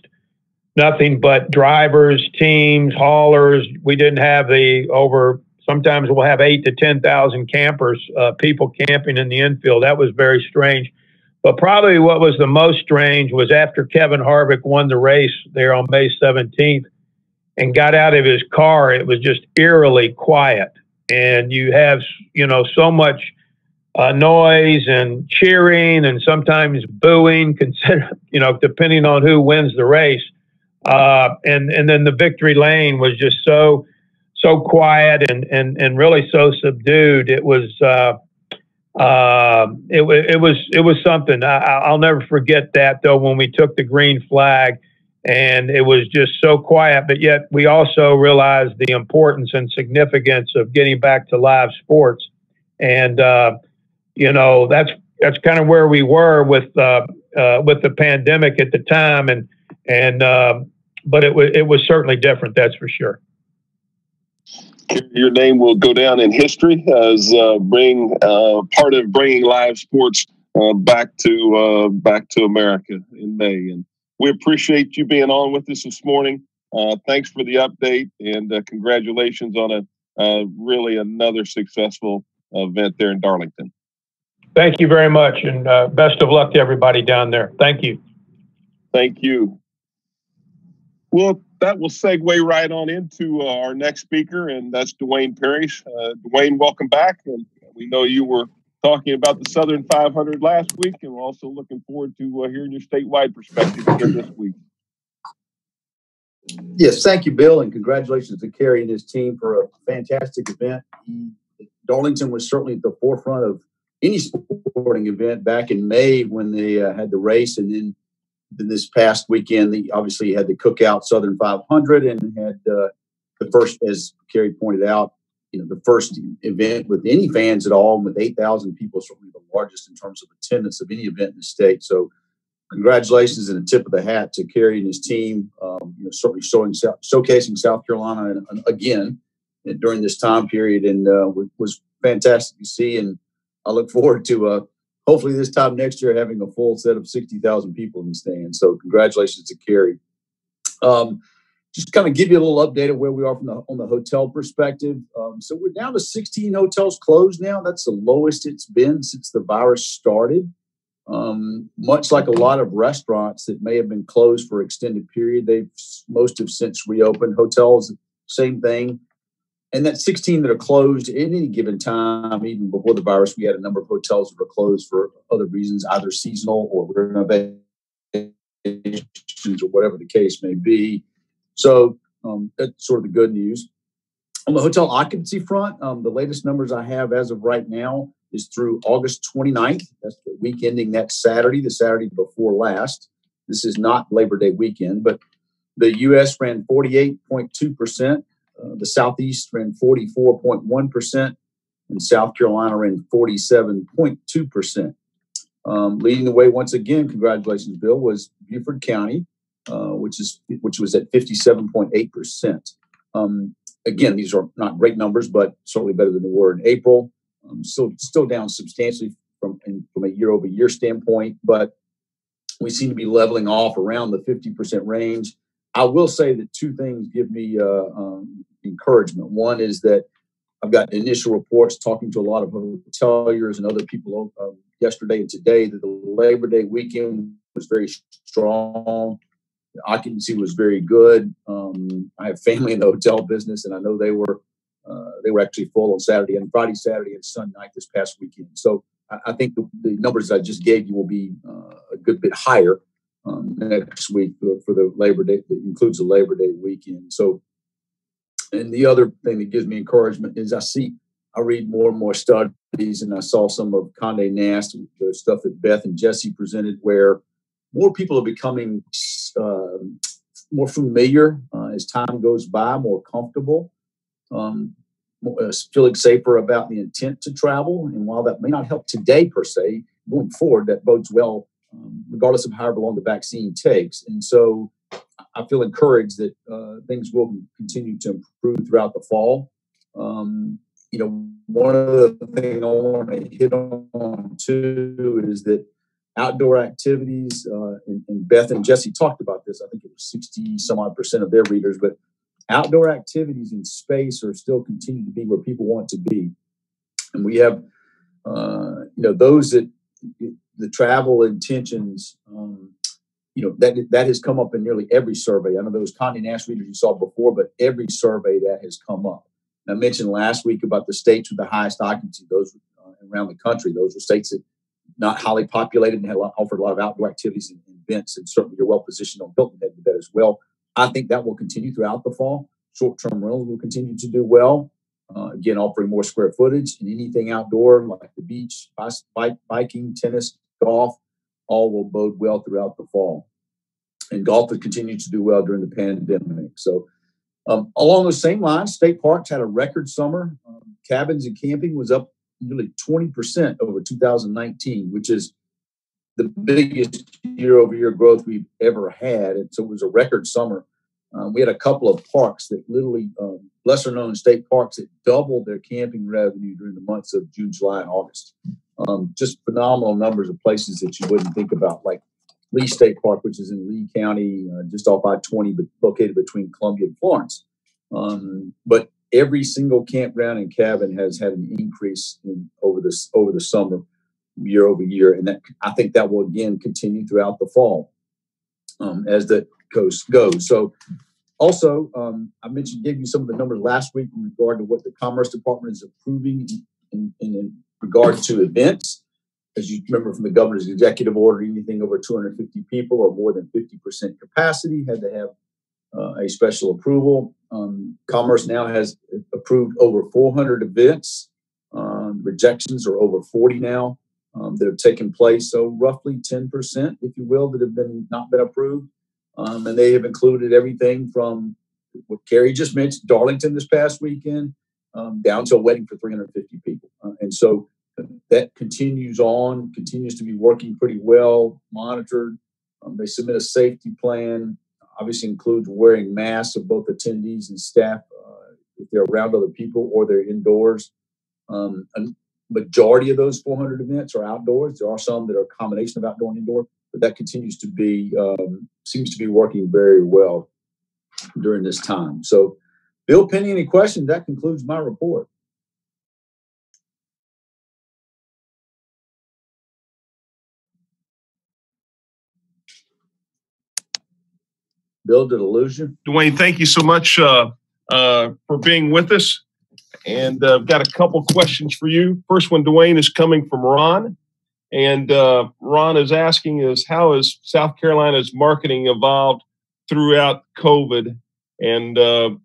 nothing but drivers, teams, haulers. We didn't have sometimes we'll have 8,000 to 10,000 campers, people camping in the infield. That was very strange. But probably what was the most strange was after Kevin Harvick won the race there on May 17th and got out of his car, it was just eerily quiet. And you have, you know, so much noise and cheering and sometimes booing, you know, depending on who wins the race. And then the victory lane was just so quiet and really so subdued. It was It was something. I'll never forget that, though, when we took the green flag, and it was just so quiet. But yet we also realized the importance and significance of getting back to live sports, and you know, that's kind of where we were with the pandemic at the time, but it was certainly different. That's for sure. Your name will go down in history as part of bringing live sports back to America in May. And we appreciate you being on with us this morning. Thanks for the update, and congratulations on really another successful event there in Darlington. Thank you very much, and best of luck to everybody down there. Thank you. Thank you. Well, that will segue right on into our next speaker, and that's Dwayne Parrish. Dwayne, welcome back. And we know you were talking about the Southern 500 last week, and we're also looking forward to hearing your statewide perspective again this week. Yes, thank you, Bill, and congratulations to Kerry and his team for a fantastic event. Darlington was certainly at the forefront of any sporting event back in May when they had the race, and then this past weekend, they obviously had the Cookout Southern 500 and had the first, as Kerry pointed out, you know, the first event with any fans at all, with 8,000 people, certainly the largest in terms of attendance of any event in the state. So congratulations and a tip of the hat to Kerry and his team, you know, certainly showcasing South Carolina again during this time period, and was fantastic to see. And I look forward to hopefully this time next year having a full set of 60,000 people in the stand. So congratulations to Kerry. Just kind of give you a little update of where we are on the hotel perspective. So we're down to 16 hotels closed now. That's the lowest it's been since the virus started. Much like a lot of restaurants that may have been closed for extended period, most have since reopened. Hotels, same thing. And that 16 that are closed at any given time, even before the virus, we had a number of hotels that were closed for other reasons, either seasonal or renovations or whatever the case may be. So that's sort of the good news. On the hotel occupancy front, the latest numbers I have as of right now is through August 29th. That's the week ending that Saturday, the Saturday before last. This is not Labor Day weekend, but the U.S. ran 48.2%. The Southeast ran 44.1%, and South Carolina ran 47.2%. Leading the way once again, congratulations, Bill, was Beaufort County, which was at 57.8%. Again, these are not great numbers, but certainly better than they were in April. Still down substantially from a year-over-year standpoint, but we seem to be leveling off around the 50% range. I will say that two things give me encouragement. One is that I've got initial reports talking to a lot of hoteliers and other people yesterday and today that the Labor Day weekend was very strong. The occupancy was very good. I have family in the hotel business, and I know they were actually full on Saturday and Friday, Saturday, and Sunday night this past weekend. So I think the numbers I just gave you will be a good bit higher next week for the Labor Day. That includes the Labor Day weekend. So, and the other thing that gives me encouragement is I read more and more studies, and I saw some of Condé Nast, the stuff that Beth and Jesse presented, where more people are becoming more familiar as time goes by, more comfortable, feeling safer about the intent to travel. And while that may not help today per se, going forward, that bodes well, regardless of however long the vaccine takes. And so I feel encouraged that things will continue to improve throughout the fall. You know, one of the things I want to hit on too is that outdoor activities, and Beth and Jesse talked about this. I think it was 60 some odd % of their readers, but outdoor activities in space are still continuing to be where people want to be. And we have, you know, those that the travel intentions, you know, that has come up in nearly every survey. I know those Condé Nast readers you saw before, but every survey that has come up. And I mentioned last week about the states with the highest occupancy, those around the country. Those were states that not highly populated and offered a lot of outdoor activities and events. And certainly you're well positioned on Hilton to do that as well. I think that will continue throughout the fall. Short-term rentals will continue to do well. Again, offering more square footage and anything outdoor like the beach, biking, tennis, golf, all will bode well throughout the fall. And golf has continued to do well during the pandemic. So along those same lines, state parks had a record summer. Cabins and camping was up nearly 20% over 2019, which is the biggest year-over-year growth we've ever had. And so it was a record summer. We had a couple of parks that literally, lesser-known state parks that doubled their camping revenue during the months of June, July, and August. Just phenomenal numbers of places that you wouldn't think about, like Lee State Park, which is in Lee County, just off I-20, but located between Columbia and Florence. But every single campground and cabin has had an increase over the summer, year over year, and that I think that will again continue throughout the fall as the coast goes. So, also, I gave you some of the numbers last week in regard to what the Commerce Department is approving in regard to events. As you remember from the governor's executive order, anything over 250 people or more than 50% capacity had to have a special approval. Commerce now has approved over 400 events. Rejections are over 40 now that have taken place. So roughly 10%, if you will, that have not been approved. And they have included everything from what Carrie just mentioned, Darlington this past weekend, down to a wedding for 350 people. And so that continues to be working pretty well, monitored. They submit a safety plan, obviously includes wearing masks of both attendees and staff if they're around other people or they're indoors. A majority of those 400 events are outdoors. There are some that are a combination of outdoor and indoor, but that continues to be, seems to be working very well during this time. So, Bill, pending any questions, that concludes my report. Bill, did I lose you? Dwayne, thank you so much for being with us. And I've got a couple questions for you. First one, Dwayne, is coming from Ron. And Ron is asking us, how has South Carolina's marketing evolved throughout COVID? And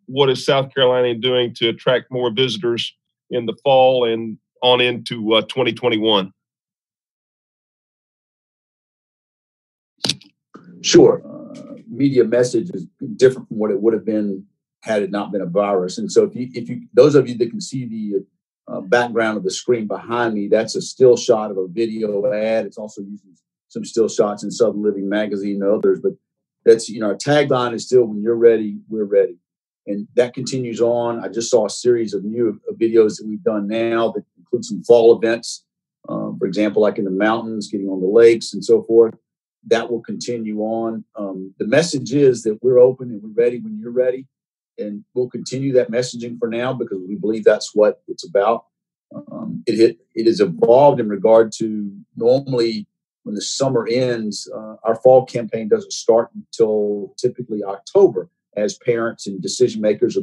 what is South Carolina doing to attract more visitors in the fall and on into 2021? Sure. Media message is different from what it would have been had it not been a virus. And so if you those of you that can see the background of the screen behind me, that's a still shot of a video ad. It's also using some still shots in Southern Living magazine and others, but that's, our tagline is still, when you're ready, we're ready. And that continues on. I just saw a series of new videos that we've done now that include some fall events, for example, like in the mountains, getting on the lakes and so forth. That will continue on. The message is that we're open and we're ready when you're ready. And we'll continue that messaging for now because we believe that's what it's about. It has evolved in regard to, normally when the summer ends, our fall campaign doesn't start until typically October, as parents and decision makers are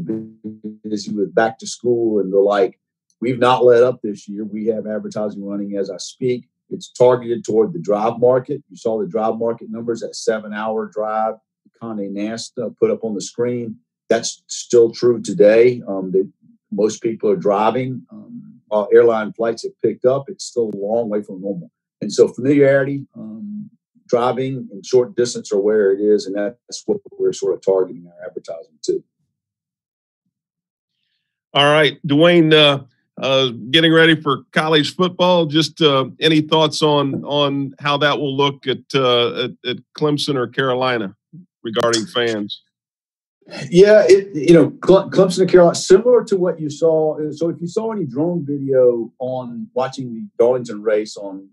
busy with back to school and the like. We've not let up this year. We have advertising running as I speak. It's targeted toward the drive market. You saw the drive market numbers, that 7-hour drive Condé Nast put up on the screen. That's still true today. Most people are driving. While airline flights have picked up, it's still a long way from normal. And so familiarity, driving and short distance are where it is, and that's what we're sort of targeting our advertising to. All right, Duane, getting ready for college football. Just any thoughts on how that will look at Clemson or Carolina regarding fans? Yeah, Clemson and Carolina, similar to what you saw. So if you saw any drone video on watching the Darlington race on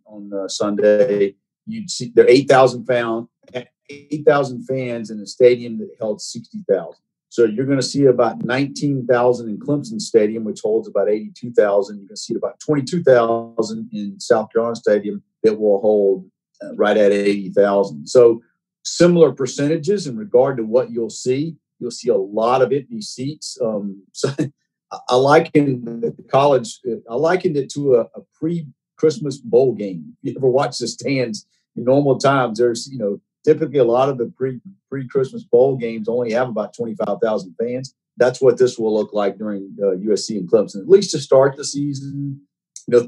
Sunday, you'd see there are 8,000 fans in a stadium that held 60,000. So you're going to see about 19,000 in Clemson Stadium, which holds about 82,000. You're going to see about 22,000 in South Carolina Stadium that will hold right at 80,000. So similar percentages in regard to what you'll see. You'll see a lot of empty seats. So I likened it to a pre-Christmas bowl game. If you ever watch the stands in normal times, there's, typically a lot of the pre-Christmas bowl games only have about 25,000 fans. that's what this will look like during USC and Clemson, at least to start the season.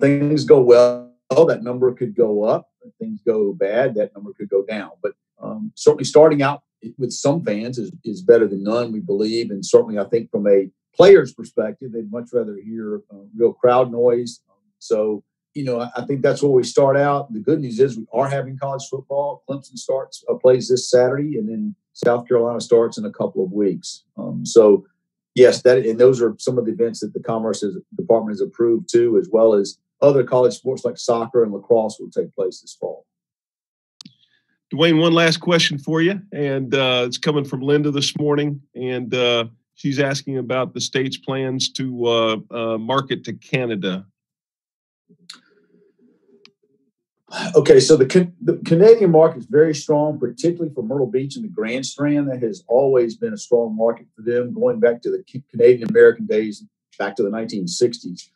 Things go well, that number could go up. If things go bad, that number could go down. But certainly starting out with some fans is better than none, we believe. And certainly I think from a player's perspective, they'd much rather hear real crowd noise. So, I think that's where we start out. The good news is we are having college football. Clemson plays this Saturday, and then South Carolina starts in a couple of weeks. So, yes, and those are some of the events that the Commerce Department has approved too, as well as other college sports like soccer and lacrosse will take place this fall. Dwayne, one last question for you, and it's coming from Linda this morning, and she's asking about the state's plans to market to Canada. Okay, so the Canadian market is very strong, particularly for Myrtle Beach and the Grand Strand. That has always been a strong market for them, going back to the Canadian American days, back to the 1960s.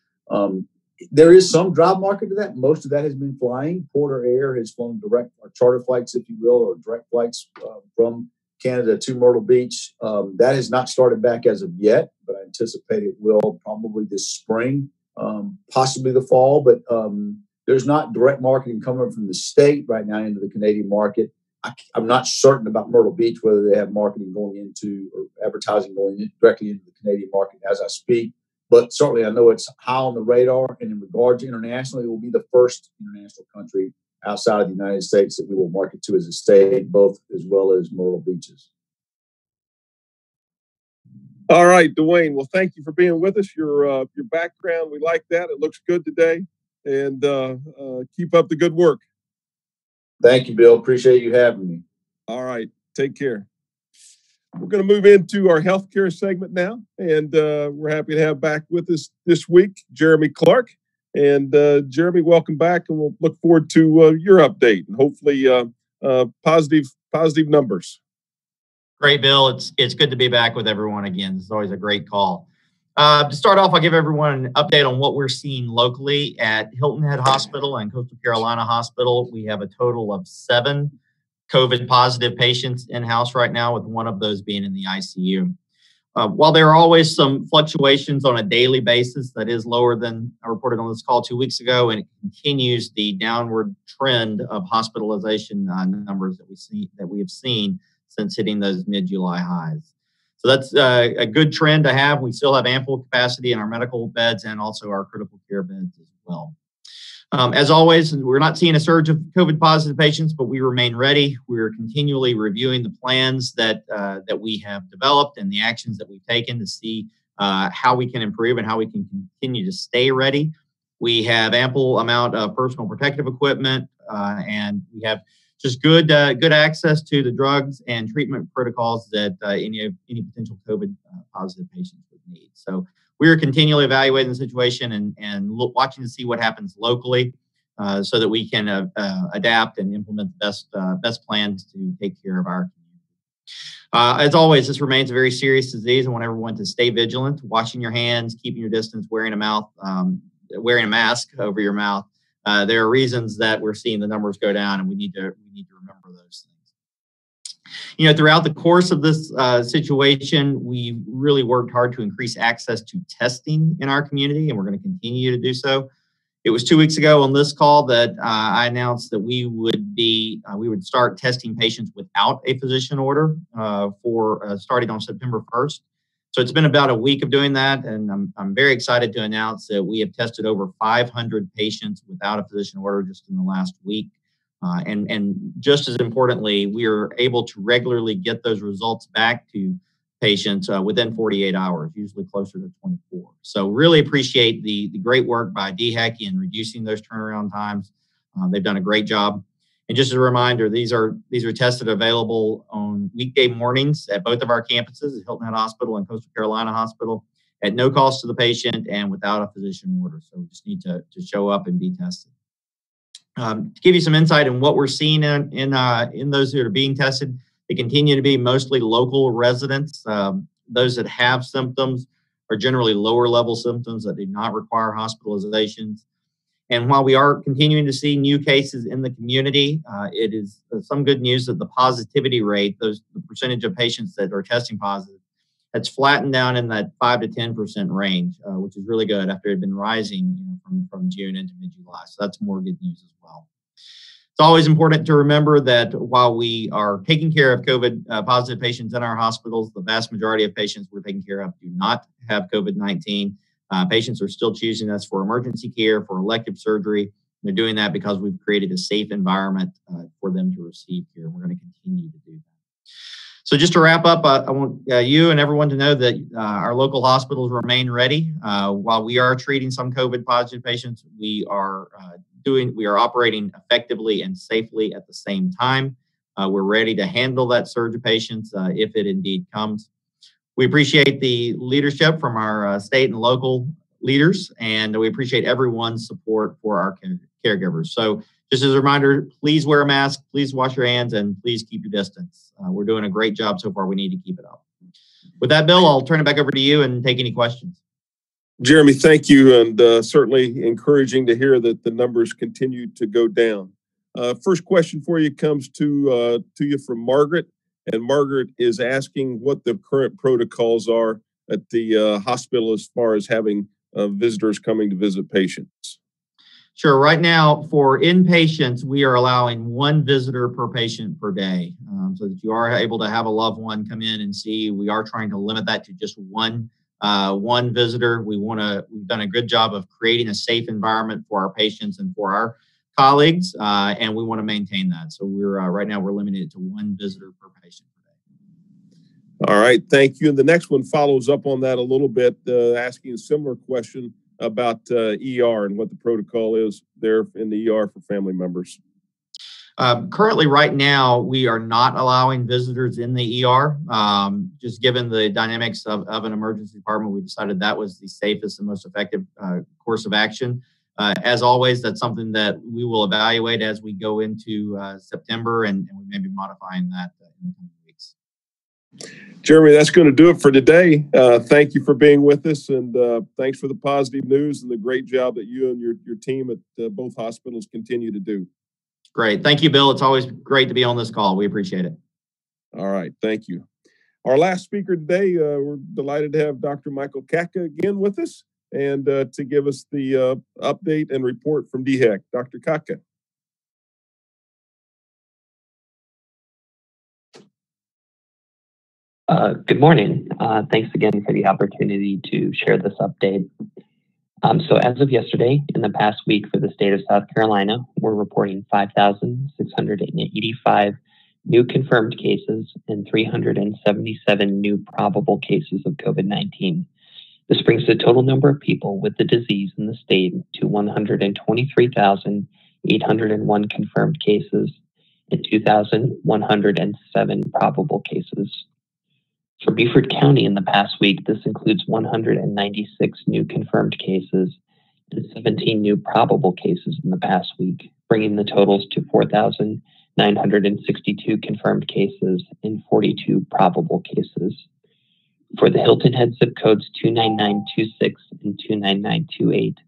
There is some drive market to that. Most of that has been flying. Porter Air has flown direct, or charter flights, if you will, or direct flights from Canada to Myrtle Beach. That has not started back as of yet, but I anticipate it will probably this spring, possibly the fall. But there's not direct marketing coming from the state right now into the Canadian market. I'm not certain about Myrtle Beach, whether they have marketing going into or advertising going directly into the Canadian market as I speak. But certainly I know it's high on the radar. And in regard to internationally, it will be the first international country outside of the United States that we will market to as a state, both as well as Myrtle Beaches. All right, Duane. Well, thank you for being with us. Your background, we like that. It looks good today. And keep up the good work. Thank you, Bill. Appreciate you having me. All right. Take care. We're going to move into our healthcare segment now. And we're happy to have back with us this week, Jeremy Clark. And Jeremy, welcome back. And we'll look forward to your update and hopefully positive numbers. Great, Bill. It's good to be back with everyone again. It's always a great call. To start off, I'll give everyone an update on what we're seeing locally at Hilton Head Hospital and Coastal Carolina Hospital. We have a total of 7 COVID positive patients in-house right now, with one of those being in the ICU. While there are always some fluctuations on a daily basis, that is lower than I reported on this call 2 weeks ago, and it continues the downward trend of hospitalization numbers that we have seen since hitting those mid-July highs. So that's a good trend to have. We still have ample capacity in our medical beds and also our critical care beds as well. As always, we're not seeing a surge of COVID positive patients, but we remain ready. We're continually reviewing the plans that we have developed and the actions that we've taken to see how we can improve and how we can continue to stay ready. We have ample amount of personal protective equipment, and we have just good access to the drugs and treatment protocols that any potential COVID positive patients would need. So we are continually evaluating the situation and watching to see what happens locally, so that we can adapt and implement the best plans to take care of our community. As always, this remains a very serious disease. I want everyone to stay vigilant, washing your hands, keeping your distance, wearing a mask over your mouth. There are reasons that we're seeing the numbers go down, and we need to remember those things. Throughout the course of this situation, we really worked hard to increase access to testing in our community, and we're going to continue to do so. It was 2 weeks ago on this call that I announced that we would start testing patients without a physician order for starting on September 1st. So it's been about a week of doing that, and I'm very excited to announce that we have tested over 500 patients without a physician order just in the last week. And just as importantly, we are able to regularly get those results back to patients within 48 hours, usually closer to 24. So really appreciate the great work by DHEC in reducing those turnaround times. They've done a great job. And just as a reminder, these are tested available on weekday mornings at both of our campuses, at Hilton Head Hospital and Coastal Carolina Hospital, at no cost to the patient and without a physician order. So we just need to show up and be tested. To give you some insight on what we're seeing in those who are being tested, they continue to be mostly local residents. Those that have symptoms are generally lower level symptoms that do not require hospitalizations. And while we are continuing to see new cases in the community, it is some good news that the positivity rate, the percentage of patients that are testing positive, That's flattened down in that 5 to 10% range, which is really good after it had been rising, from June into mid-July. So that's more good news as well. It's always important to remember that while we are taking care of COVID positive patients in our hospitals, the vast majority of patients we're taking care of do not have COVID-19. Patients are still choosing us for emergency care, for elective surgery. They're doing that because we've created a safe environment for them to receive care. We're going to continue to do that. So just to wrap up, I want you and everyone to know that our local hospitals remain ready. While we are treating some COVID positive patients, we are operating effectively and safely at the same time. We're ready to handle that surge of patients if it indeed comes. We appreciate the leadership from our state and local leaders, and we appreciate everyone's support for our caregivers. So just as a reminder, please wear a mask, please wash your hands, and please keep your distance. We're doing a great job so far. We need to keep it up. With that, Bill, I'll turn it back over to you and take any questions. Jeremy, thank you, and certainly encouraging to hear that the numbers continue to go down. First question for you comes to you from Margaret, and Margaret is asking what the current protocols are at the hospital as far as having visitors coming to visit patients. Sure. Right now, for inpatients, we are allowing 1 visitor per patient per day, so that you are able to have a loved one come in and see. We are trying to limit that to just one visitor. We've done a good job of creating a safe environment for our patients and for our colleagues, and we want to maintain that. So right now we're limited to 1 visitor per patient per day. All right, thank you. And the next one follows up on that a little bit, asking a similar question about ER and what the protocol is there in the ER for family members. Currently, right now, we are not allowing visitors in the ER. Just given the dynamics of an emergency department, we decided that was the safest and most effective course of action. As always, that's something that we will evaluate as we go into September, and we may be modifying that in the coming weeks. Jeremy, that's going to do it for today. Thank you for being with us, and thanks for the positive news and the great job that you and your team at both hospitals continue to do. Great. Thank you, Bill. It's always great to be on this call. We appreciate it. All right. Thank you. Our last speaker today, we're delighted to have Dr. Michael Kacka again with us and to give us the update and report from DHEC. Dr. Kacka. Good morning. Thanks again for the opportunity to share this update. So as of yesterday, in the past week for the state of South Carolina, we're reporting 5,685 new confirmed cases and 377 new probable cases of COVID-19. This brings the total number of people with the disease in the state to 123,801 confirmed cases and 2,107 probable cases. For Beaufort County in the past week, this includes 196 new confirmed cases and 17 new probable cases in the past week, bringing the totals to 4,962 confirmed cases and 42 probable cases. For the Hilton Head zip codes 29926 and 29928,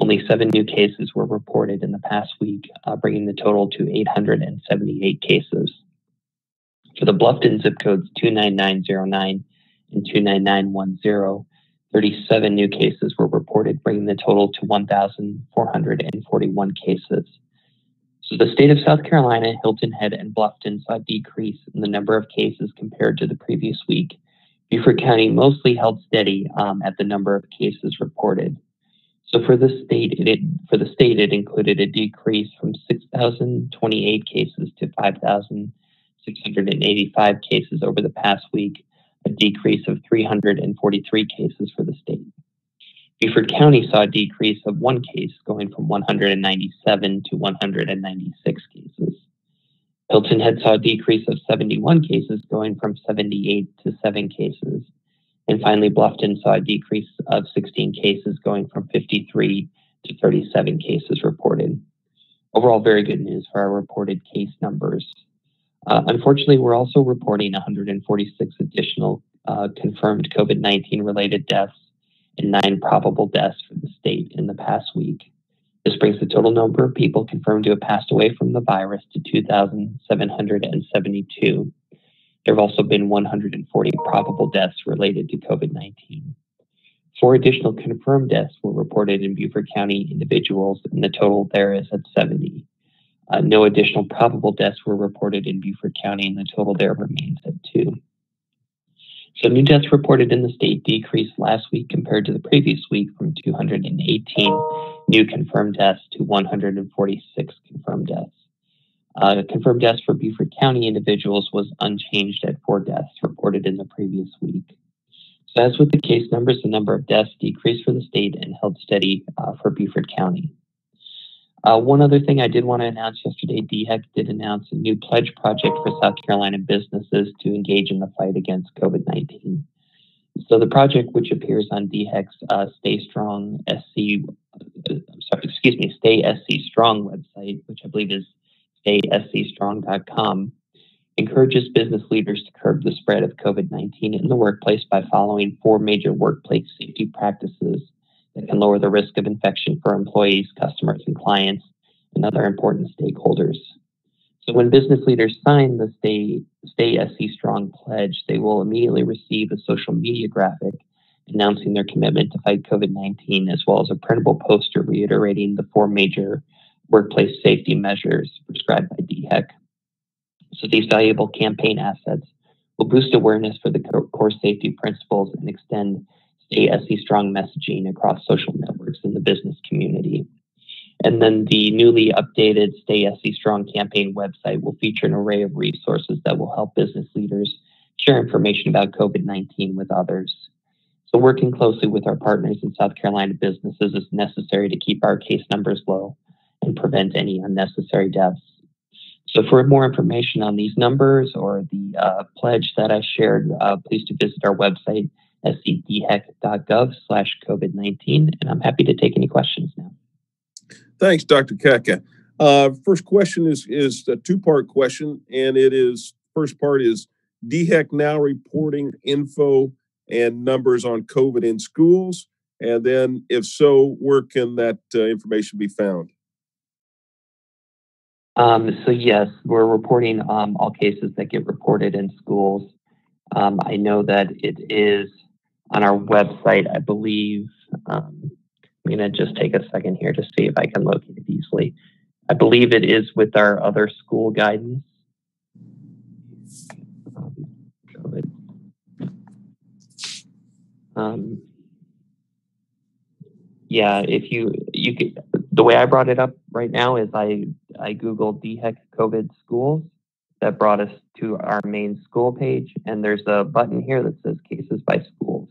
only 7 new cases were reported in the past week, bringing the total to 878 cases. For the Bluffton zip codes 29909 and 29910, 37 new cases were reported, bringing the total to 1,441 cases. So the state of South Carolina, Hilton Head, and Bluffton saw a decrease in the number of cases compared to the previous week. Beaufort County mostly held steady at the number of cases reported. So for the state, it included a decrease from 6,028 cases to 5,685 cases over the past week, a decrease of 343 cases for the state. Beaufort County saw a decrease of 1 case, going from 197 to 196 cases. Hilton Head saw a decrease of 71 cases, going from 78 to 7 cases. And finally, Bluffton saw a decrease of 16 cases, going from 53 to 37 cases reported. Overall, very good news for our reported case numbers. Unfortunately, we're also reporting 146 additional confirmed COVID-19 related deaths and 9 probable deaths for the state in the past week. This brings the total number of people confirmed to have passed away from the virus to 2,772. There have also been 140 probable deaths related to COVID-19. 4 additional confirmed deaths were reported in Beaufort County individuals, and the total there is at 70. No additional probable deaths were reported in Beaufort County, and the total there remains at 2. So new deaths reported in the state decreased last week compared to the previous week from 218 new confirmed deaths to 146 confirmed deaths. Confirmed deaths for Beaufort County individuals was unchanged at 4 deaths reported in the previous week. So as with the case numbers, the number of deaths decreased for the state and held steady for Beaufort County. One other thing I did want to announce yesterday, DHEC did announce a new pledge project for South Carolina businesses to engage in the fight against COVID-19. So the project, which appears on DHEC's Stay SC Strong website, which I believe is stayscstrong.com, encourages business leaders to curb the spread of COVID-19 in the workplace by following 4 major workplace safety practices that can lower the risk of infection for employees, customers, and clients, and other important stakeholders. So when business leaders sign the Stay SC Strong pledge, they will immediately receive a social media graphic announcing their commitment to fight COVID-19, as well as a printable poster reiterating the 4 major workplace safety measures prescribed by DHEC. So these valuable campaign assets will boost awareness for the core safety principles and extend Stay SC Strong messaging across social networks in the business community. And then the newly updated Stay SC Strong campaign website will feature an array of resources that will help business leaders share information about COVID-19 with others. So working closely with our partners in South Carolina businesses is necessary to keep our case numbers low and prevent any unnecessary deaths. So for more information on these numbers or the pledge that I shared, please do visit our website, scdhec.gov/COVID-19, and I'm happy to take any questions now. Thanks, Dr. Kacka. First question is a 2-part question, and it is, first part is DHEC now reporting info and numbers on COVID in schools, and then if so, where can that information be found? So yes, we're reporting all cases that get reported in schools. I know that it is on our website, I believe. I'm going to just take a second here to see if I can locate it easily. I believe it is with our other school guidance. Yeah, if you could, the way I brought it up right now is I Googled DHEC COVID schools. That brought us to our main school page, and there's a button here that says cases by schools,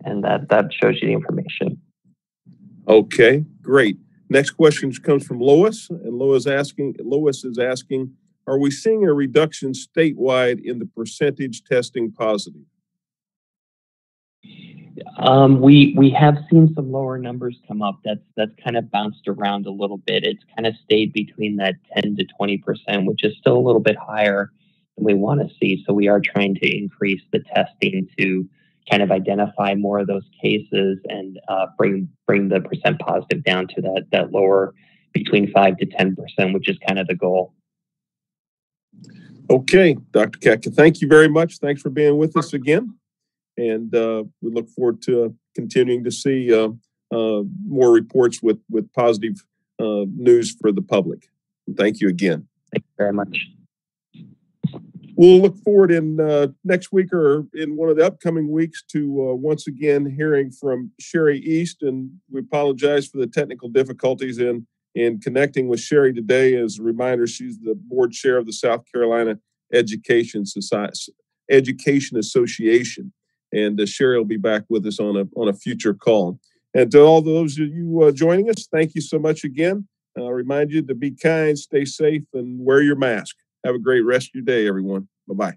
and that shows you the information. Okay, great. Next question comes from Lois, and Lois is asking, are we seeing a reduction statewide in the percentage testing positive? We have seen some lower numbers come up. That's kind of bounced around a little bit. It's kind of stayed between that 10 to 20%, which is still a little bit higher than we want to see. So we are trying to increase the testing to kind of identify more of those cases and bring the percent positive down to that lower between 5 to 10%, which is kind of the goal. Okay, Dr. Kacka, thank you very much. Thanks for being with us again. And we look forward to continuing to see more reports with positive news for the public. And thank you again. Thank you very much. We'll look forward in next week or in one of the upcoming weeks to once again hearing from Sherry East. And we apologize for the technical difficulties in connecting with Sherry today. As a reminder, she's the board chair of the South Carolina Education Association. And Sherry will be back with us on a future call. And to all those of you joining us, thank you so much again. I'll remind you to be kind, stay safe, and wear your mask. Have a great rest of your day, everyone. Bye-bye.